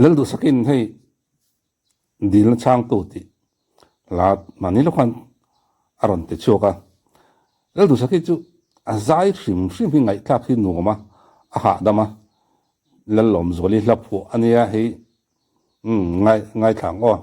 lel du sakin hei dil chang tu ti la mani lo khan aron te choka lel du sakin chu azai hrim hi ngai thak hi nuama a ha dama lel lom zoli la phu ania hei ngai thang o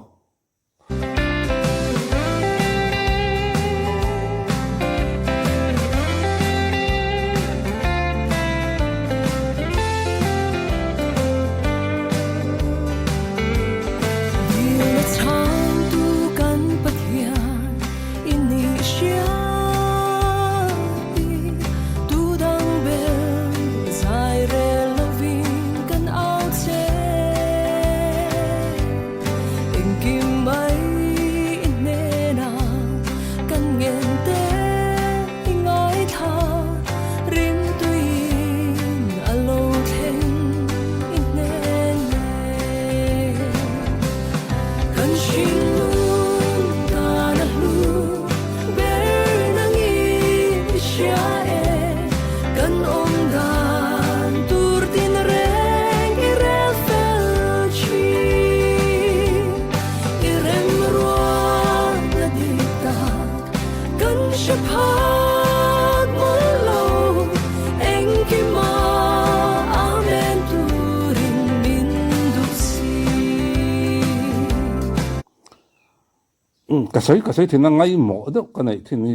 ka sai thina ngai mo do ka nei thini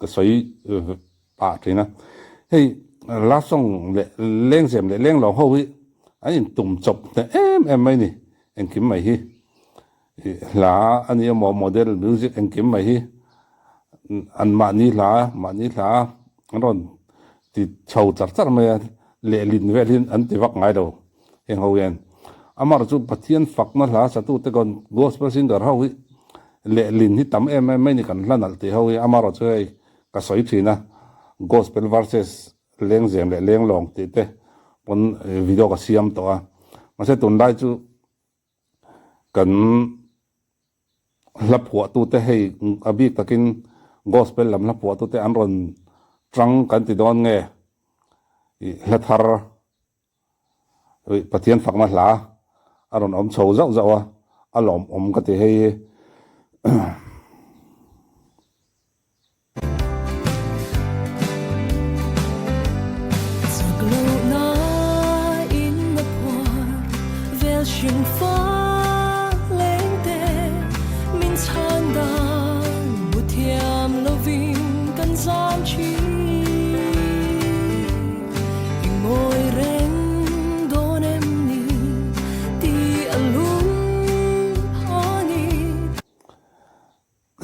ka sai pa thina hei la song le leng sem le leng lo ho wi ain tum chop te em mai ni en kim mai hi la ani mo model music en kim mai hi an ma ni la ron ti chau char mai le lin velin an ti wak ngai do en ho yen amar chu pathian fak na la sa tu te gon gospel singer ho wi le lin hi tam em mai ni kan hlanal ti ho amaro chei ka soi thina gospel verses leng zem le leng long ti te pon video ka siam to a ma se tun dai chu kan la phua tu te hei abi takin gospel lam la phua tu te an ron trang kan ti don nge la thar pathian fakma hla aron om chho zau zawa alom om ka ti hei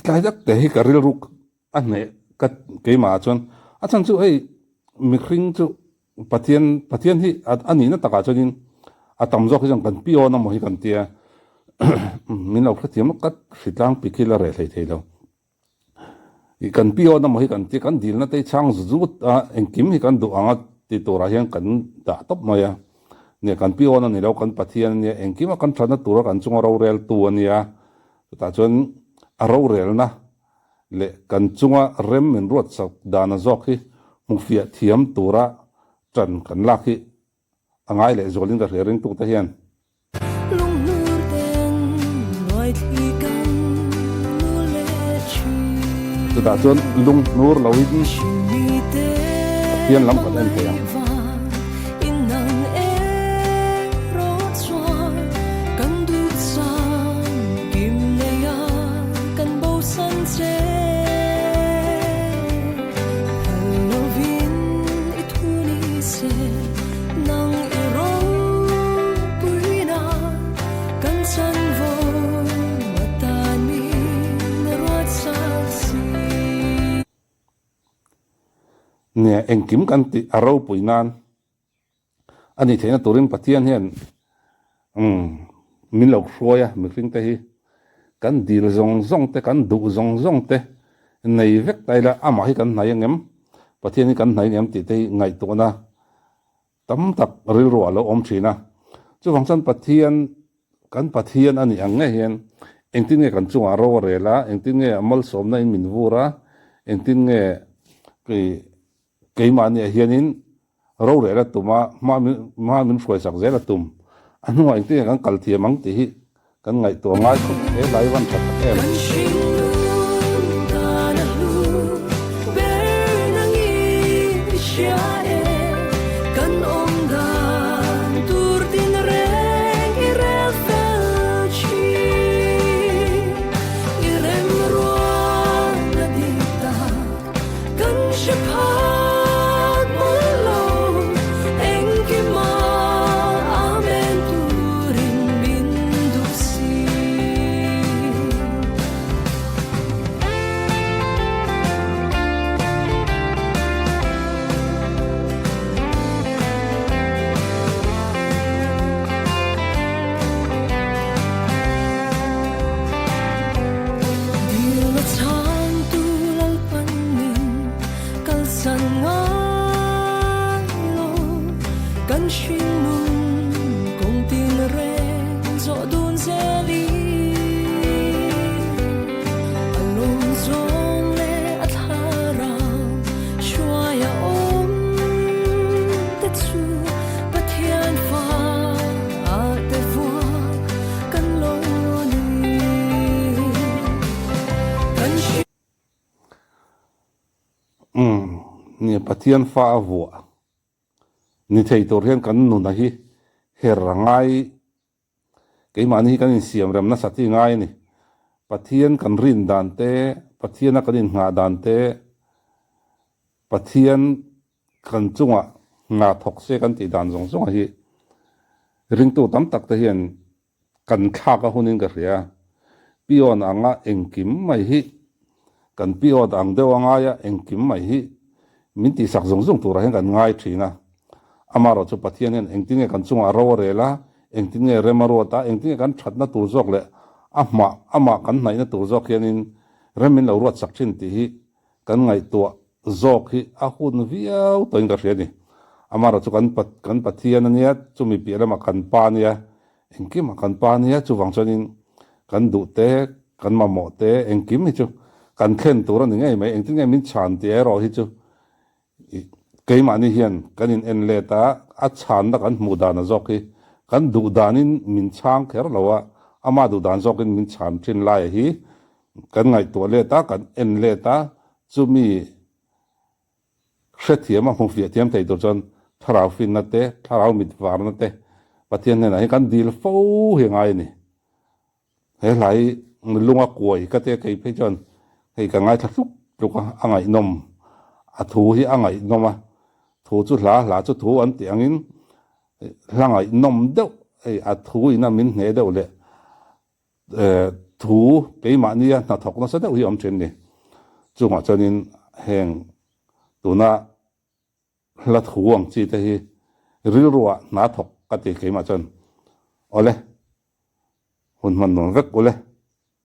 Kaya te hi karil ruk ane kat ke ma chon achan chu ei mikring chu pathian hi ani na taka chonin atam zo khijang kan pio na mo hi kan tia min lo khatiam kat hritlang pikila re thei thei lo I kan pio na mo hi kan ti kan dil na te chang zut a engkim hi kan du anga ti tora hian kan da top maya ne kan pio na ni lo kan pathian ne engkim kan thana tura kan chunga ro rel tu ania ta chon aro rel na le kan chunga rem min ruat sak dana zok hi mufia thiam tura tran kan lakhi angai le zolin da ring tu ta hian lung nur ten noi thi kan nu le chi tu da chon lung nur lo hi hian lam kan en thayang ne engkim kan ti aro puinan ani theina turin pathian hian min lo hroya mikring te hi kan dil zong te kan du zong te nei vek taila ama hi kan nai ngem pathian hi kan nai ngem ti te ngai to na tam tak ril ro lo om thina chu wangchan pathian ani ange hian engtin nge kan chunga ro rela engtin nge amal som na in min vura engtin nge ke mani hianin ro rela tuma ma min froi sak zela tum อันนู้นที่กันกัลเทียมังตีกันไงตัวง่ายสุดหลายวันถัดแอมเนี่ยปะเทียนฟ้าวัวนี่เทตัวเรียนกันนู่นนะฮีเฮรังไงไอ้มันนี่กันเสียมเริ่มน่าสัตย์ง่ายนี่ปะเทียนกันรินดานเตปะเทียนกันงาดานเตปะเทียนกันจุงอ่ะงาทกเสกันตีดานสงฮีริงตัวตั้มตักเทียนกันข้ากับหุ่นินกันเรียปีออนอ่างเอ็งกิมไม่ฮีกันปีออนอ่างเดวง่ายเอ็งกิมไม่ฮีมินติสักสงตัวเราเห็นกันง่ายทีนะอามาเราจะปะเทียนเองทิ้งกันจุงอาราวเรล่ะเองทิ้งเรมาโรตาเองทิ้งกันชัดนัตัวจอกเลยอามากันไหนนัตัวจอกเห็นเรมินเรารวดสักชิ้นที่กันไงตัวจอกที่อาหุ่นวิวตัวเองก็เสียนี่อามาเราจะกันปะเทียนเนี่ยจะมีเปียร์มากันปาเนี่ยเองกิมมากันปาเนี่ยจะฟังชนินกันดูเตะกันมาโมเตะเองกิมนี่จูกันเข็นตัวนั่นยังไงไหมเองทิ้งมินชันเตะรอที่จูเกี่ยมันนี่เห็นกันอินเลต้าอัดชันนักกันมูดานจอกกันดูดานินมินช่างแค่เราว่าอามาดูดานจอกินมินชันชินไล่ฮีกันไงตัวเลต้ากันอินเลต้าจะมีเสียเทียมหุ่นเสียเทียมแต่ตัวจนทาราวฟินนั่นเตะทาราวมิดวาร์นั่นเตะปะเทียนเนี่ยนะกันดีลฟูเฮงไงนี่เฮ้ยไหลลุงอ่ะกวยก็เตะไก่เพื่อนเฮ้ยกันไงทักทุกจุกอ่ะไงนมอาทูที่อ่างไงนมอ่ะทูจุดหลาจุดทูอันเตียงอินหลังไงนมเด้อไอ้อาทูอิน่ะมินเหเด้อเลยทูเกี่ยมันนี่น่าถกน่าเสด็จวิอมเชนนี่จุงอ่ะจนินแห่งตัวน่ะละทูอังจีเตฮีริรัวน่าถกกันที่เกี่ยมันจนเอาเลยหุ่นมันนอนรักกูเลย